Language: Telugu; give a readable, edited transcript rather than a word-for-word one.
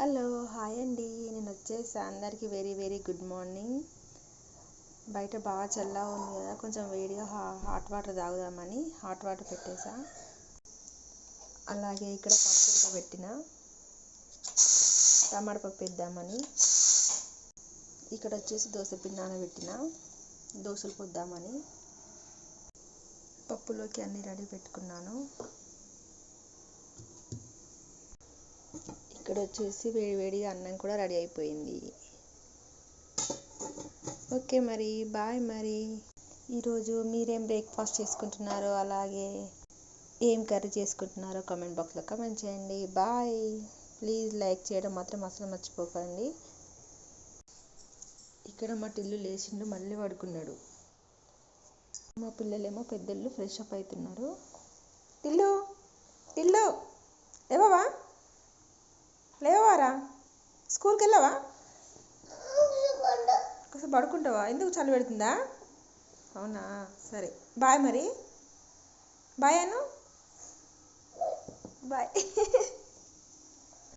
హలో హాయ్ అండి, నేను వచ్చేసా. అందరికీ వెరీ వెరీ గుడ్ మార్నింగ్. బయట బాగా చల్లగా ఉంది కదా, కొంచెం వేడిగా హాట్ వాటర్ తాగుదామని హాట్ వాటర్ పెట్టేసా. అలాగే ఇక్కడ పప్పు పెట్టిన టమాటా పప్పు వేద్దామని. ఇక్కడ వచ్చేసి దోశ పిండి నానబెట్టిన దోశలు పోద్దామని. పప్పులోకి అన్నీ రెడీ పెట్టుకున్నాను. ఇక్కడ వచ్చేసి వేడివేడిగా అన్నం కూడా రెడీ అయిపోయింది. ఓకే మరి బాయ్. మరి ఈరోజు మీరేం బ్రేక్ఫాస్ట్ చేసుకుంటున్నారో, అలాగే ఏం కర్రీ చేసుకుంటున్నారో కామెంట్ బాక్స్లో కామెంట్ చేయండి. బాయ్. ప్లీజ్ లైక్ చేయడం మాత్రం అసలు మర్చిపోకండి. ఇక్కడ మా టిల్లు లేచిండు, మళ్ళీ పడుకున్నాడు. మా పిల్లలేమో పెద్దలు ఫ్రెష్ అప్ అవుతున్నారు. టిల్లు టిల్లు లేవవా, లేవారా, స్కూల్కి వెళ్ళవా, కొంచెం పడుకుంటావా? ఎందుకు చలి పెడుతుందా? అవునా, సరే బాయ్. మరి బాయ్ అను, బాయ్.